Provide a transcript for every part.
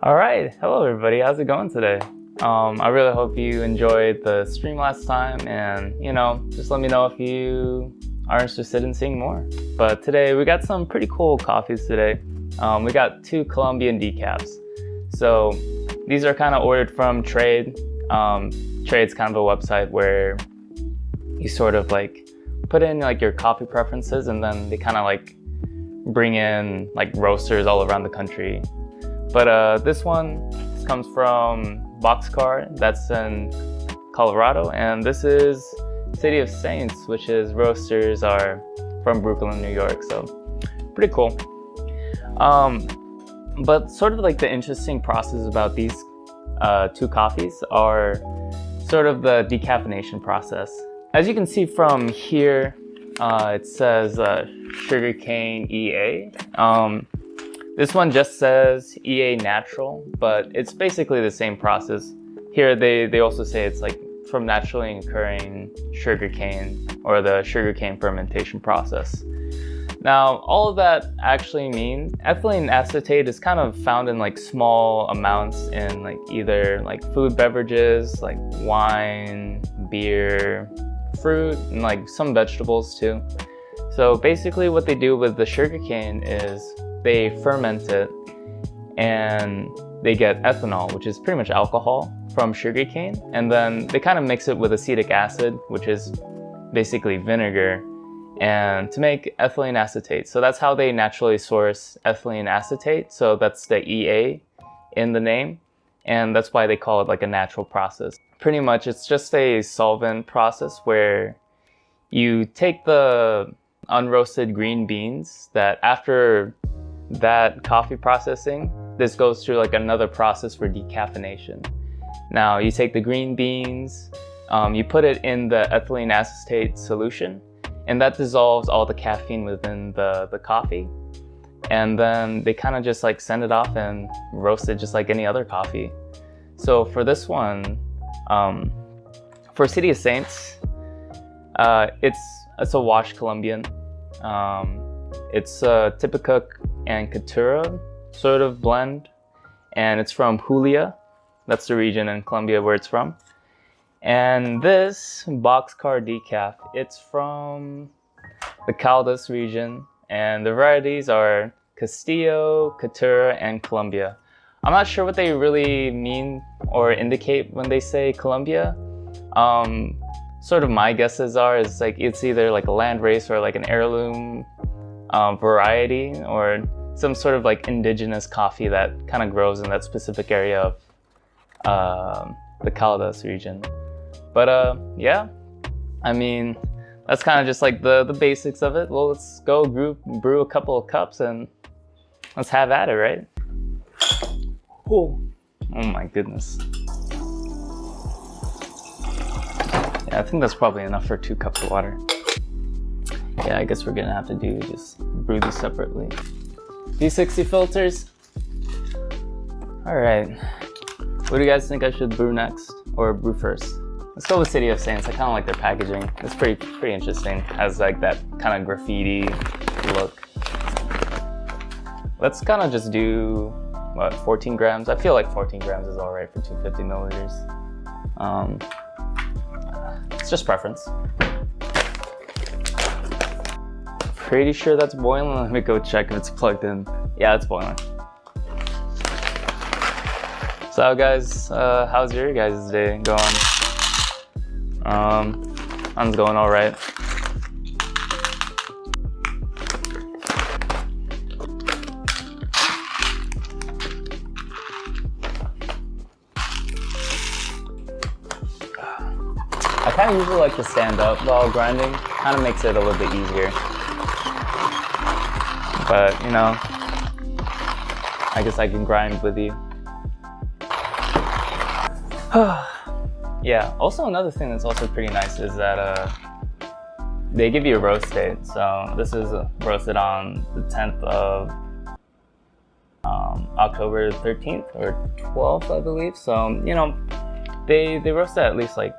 All right, hello everybody. How's it going today? I really hope you enjoyed the stream last time, and just let me know if you are interested in seeing more. But today we got some pretty cool coffees today. We got 2 Columbian decafs. So these are kind of ordered from Trade. Trade's kind of a website where you sort of like put in like your coffee preferences, and then they kind of like bring in like roasters all around the country. But this comes from Boxcar, that's in Colorado, and this is City of Saints, which is roasters are from Brooklyn, New York, so pretty cool. But sort of like the interesting process about these 2 coffees are sort of the decaffeination process. As you can see from here, it says Sugarcane E.A. This one just says EA natural, but it's basically the same process. Here they also say it's like from naturally occurring sugarcane, or the sugarcane fermentation process. Now, all of that actually means ethylene acetate is kind of found in like small amounts in like either like food beverages, like wine, beer, fruit, and like some vegetables too. So basically what they do with the sugarcane is they ferment it and they get ethanol, which is pretty much alcohol from sugarcane, and then they kind of mix it with acetic acid, which is basically vinegar, and to make ethylene acetate. So that's how they naturally source ethylene acetate. So that's the EA in the name, and that's why they call it like a natural process. Pretty much it's just a solvent process where you take the unroasted green beans that after that coffee processing, this goes through like another process for decaffeination. Now you take the green beans, you put it in the ethylene acetate solution, and that dissolves all the caffeine within the coffee. And then they kind of just like send it off and roast it just like any other coffee. So for this one, for City of Saints, it's a washed Columbian. It's a Typica and Caturra sort of blend, and it's from Julia. That's the region in Colombia where it's from. And this Boxcar decaf, it's from the Caldas region, and the varieties are Castillo, Caturra, and Colombia. I'm not sure what they really mean or indicate when they say Colombia. Sort of my guesses is like it's either like a landrace or like an heirloom variety, or some sort of like indigenous coffee that kind of grows in that specific area of the Caldas region. But yeah, I mean, that's kind of just like the basics of it. Well, let's go brew a couple of cups and let's have at it, right? Oh my goodness. Yeah, I think that's probably enough for 2 cups of water. Yeah, I guess we're gonna have to just brew these separately. V60 filters. All right, what do you guys think I should brew next or brew first? Let's go with City of Saints. I kind of like their packaging. It's pretty interesting. Has like that kind of graffiti look. Let's kind of just do, what, 14 grams? I feel like 14 grams is all right for 250 milliliters. It's just preference. Pretty sure that's boiling. Let me go check if it's plugged in. Yeah, it's boiling. So guys, how's your guys' day going? Mine's going all right. I kind of usually like to stand up while grinding. Kind of makes it a little bit easier. But I guess I can grind with you. Yeah, also another thing that's also pretty nice is that they give you a roast date. So this is roasted on the 10th of October 13th or 12th, I believe. So, they roast it at least like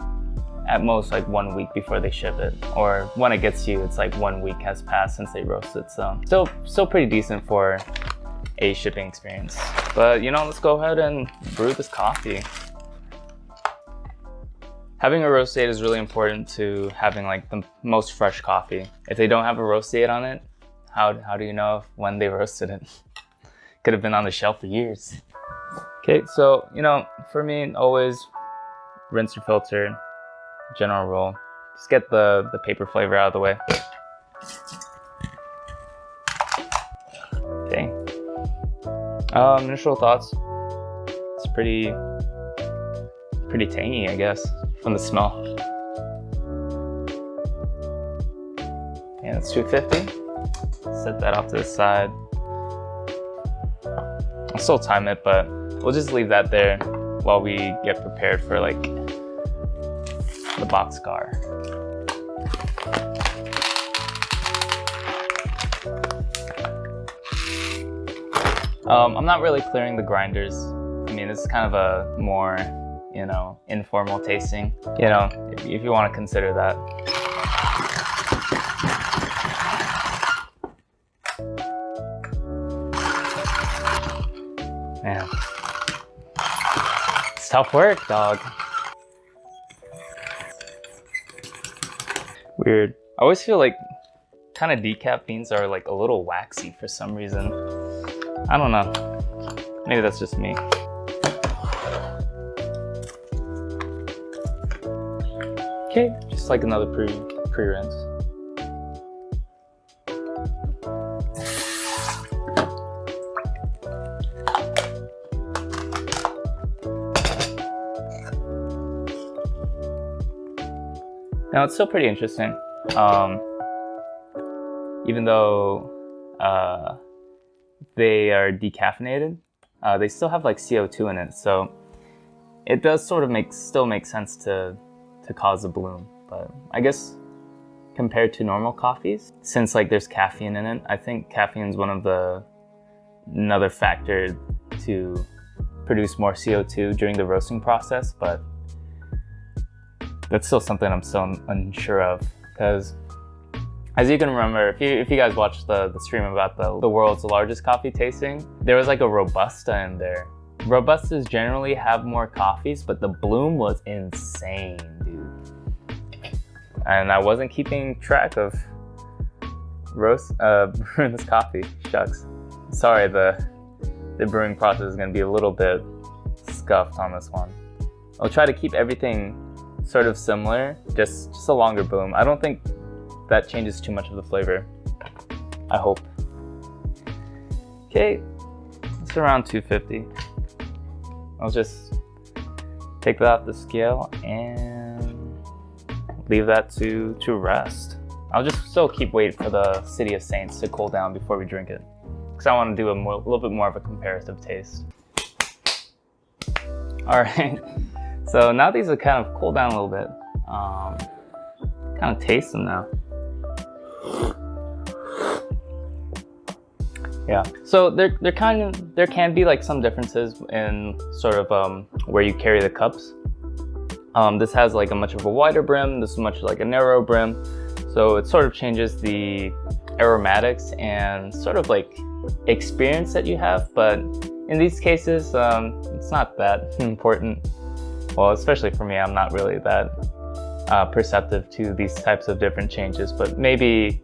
at most like 1 week before they ship it, or when it gets to you, it's like 1 week has passed since they roasted. So still pretty decent for a shipping experience. But you know, let's go ahead and brew this coffee. Having a roast date is really important to having like the most fresh coffee. If they don't have a roast date on it, how do you know when they roasted it? Could have been on the shelf for years. Okay, so you know, for me, always rinse your filter. General rule. Just get the paper flavor out of the way. Okay. Initial thoughts. It's pretty tangy, I guess, from the smell. And it's 250. Set that off to the side. I'll still time it, but we'll just leave that there while we get prepared for like the Boxcar. I'm not really clearing the grinders. I mean, this is kind of a more, you know, informal tasting. You know, if you want to consider that. Man, it's tough work, dog. Weird. I always feel like kind of decaf beans are like a little waxy for some reason. I don't know. Maybe that's just me. Okay, just like another pre-rinse. Now it's still pretty interesting. Even though they are decaffeinated, they still have like CO2 in it, so it does sort of still make sense to cause a bloom. But I guess compared to normal coffees, since like there's caffeine in it, I think caffeine is another factor to produce more CO2 during the roasting process. But that's still something I'm still unsure of, because as you can remember, if you guys watched the stream about the world's largest coffee tasting, there was like a Robusta in there. Robustas generally have more coffees, but the bloom was insane, dude. And I wasn't keeping track of brewing this coffee. Shucks. Sorry, the brewing process is gonna be a little bit scuffed on this one. I'll try to keep everything sort of similar, just a longer bloom. I don't think that changes too much of the flavor. I hope. Okay, it's around 250. I'll just take that off the scale and leave that to rest. I'll just still keep waiting for the City of Saints to cool down before we drink it, because I want to do a little bit more of a comparative taste. All right. So now these are kind of cooled down a little bit. Kind of taste them now. Yeah. So there can be like some differences in sort of where you carry the cups. This has like a much of a wider brim. This is much like a narrow brim. So it sort of changes the aromatics and sort of like experience that you have. But in these cases, it's not that important. Well, especially for me, I'm not really that perceptive to these types of different changes, but maybe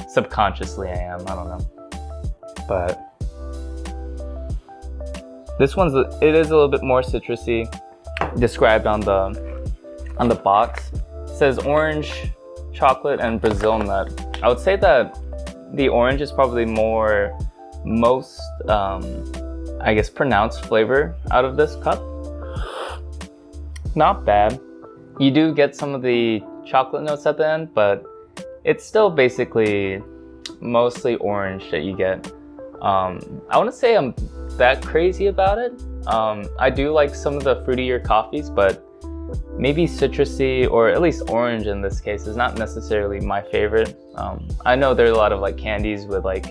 subconsciously I am, I don't know. But this it is a little bit more citrusy, described on the box. It says orange, chocolate, and Brazil nut. I would say that the orange is probably most, I guess, pronounced flavor out of this cup. Not bad. You do get some of the chocolate notes at the end, but it's still basically mostly orange that you get. I wouldn't say I'm that crazy about it. I do like some of the fruitier coffees, but maybe citrusy, or at least orange in this case, is not necessarily my favorite. I know there's a lot of like candies with like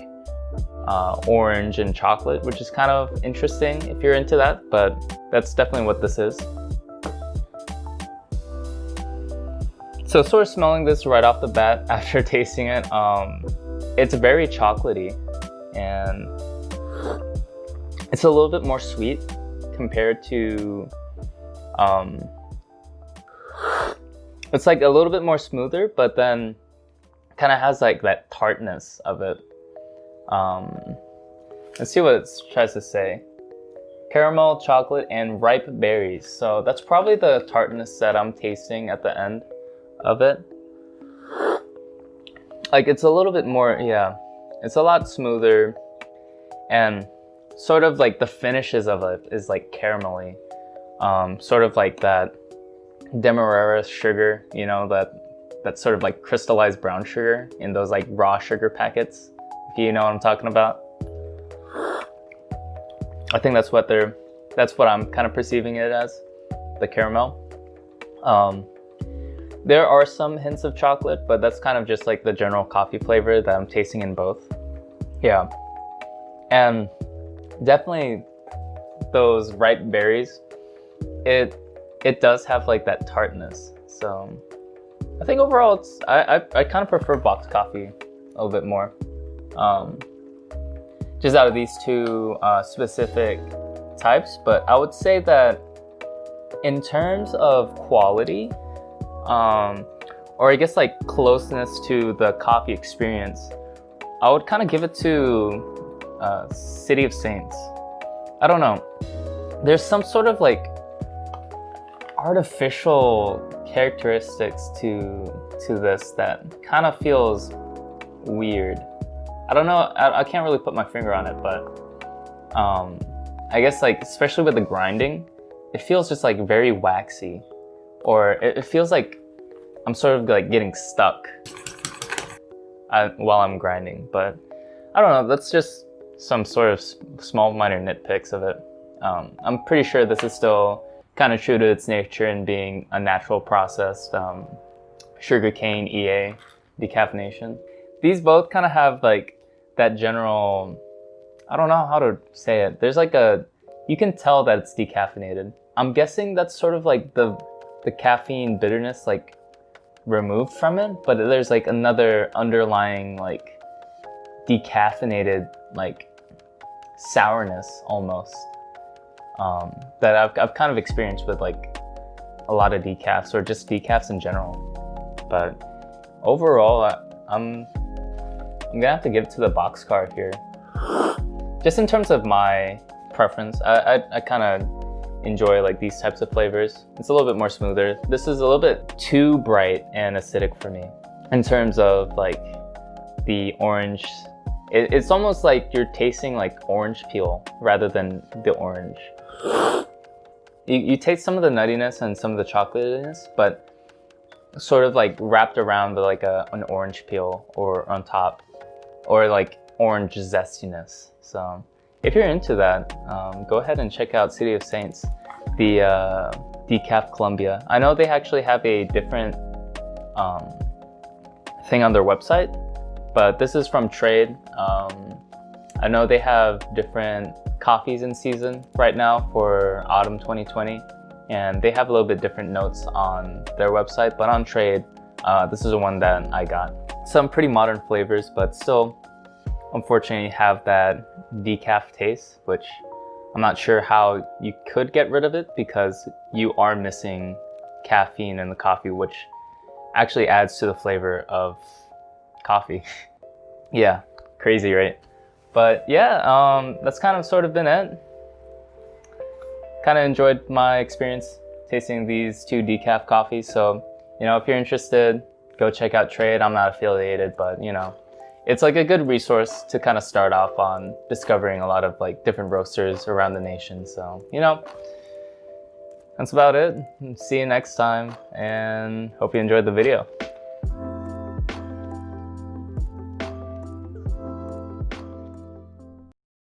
orange and chocolate, which is kind of interesting if you're into that, but that's definitely what this is. So sort of smelling this right off the bat after tasting it, it's very chocolatey, and It's a little bit more sweet compared to, it's like a little bit more smoother, but then kind of has like that tartness of it. Let's see what it tries to say. Caramel, chocolate, and ripe berries. So that's probably the tartness that I'm tasting at the end of it. Like it's a little bit more, yeah, it's a lot smoother, and sort of like the finishes of it is like caramelly. Sort of like that demerara sugar, you know, that sort of like crystallized brown sugar in those like raw sugar packets, if you know what I'm talking about. I think that's what I'm kind of perceiving it as, the caramel. There are some hints of chocolate, but that's kind of just like the general coffee flavor that I'm tasting in both. Yeah, and definitely those ripe berries, it does have like that tartness. So I think overall I kind of prefer box coffee a little bit more. Just out of these two specific types, but I would say that in terms of quality, or I guess like closeness to the coffee experience, I would kind of give it to City of Saints. I don't know. There's some sort of like artificial characteristics to this that kind of feels weird. I don't know, I can't really put my finger on it, but I guess like, especially with the grinding, it feels just like very waxy, or it feels like I'm sort of like getting stuck while I'm grinding. But I don't know, that's just some sort of small minor nitpicks of it. I'm pretty sure this is still kind of true to its nature in being a natural processed Sugarcane E.A decaffeination. These both kind of have like that general, I don't know how to say it. There's like you can tell that it's decaffeinated. I'm guessing that's sort of like the caffeine bitterness like removed from it, but there's like another underlying like decaffeinated like sourness almost that I've kind of experienced with like a lot of decafs, or just decafs in general. But overall, I'm gonna have to give it to the Boxcar here. Just in terms of my preference, I kind of enjoy like these types of flavors. It's a little bit more smoother. This is a little bit too bright and acidic for me in terms of like the orange. It's almost like you're tasting like orange peel rather than the orange. You taste some of the nuttiness and some of the chocolatiness, but sort of like wrapped around with like an orange peel or on top, or like orange zestiness. So if you're into that, go ahead and check out City of Saints, the Decaf Columbia. I know they actually have a different thing on their website, but this is from Trade. I know they have different coffees in season right now for autumn 2020, and they have a little bit different notes on their website, but on Trade, this is the one that I got. Some pretty modern flavors, but still unfortunately have that decaf taste, which I'm not sure how you could get rid of it, because you are missing caffeine in the coffee, which actually adds to the flavor of coffee. Yeah, crazy, right? But yeah, that's kind of sort of been it. Kind of enjoyed my experience tasting these two decaf coffees. So, you know, if you're interested, go check out Trade. I'm not affiliated, but you know, it's like a good resource to kind of start off on discovering a lot of like different roasters around the nation. So, you know, that's about it. See you next time, and hope you enjoyed the video.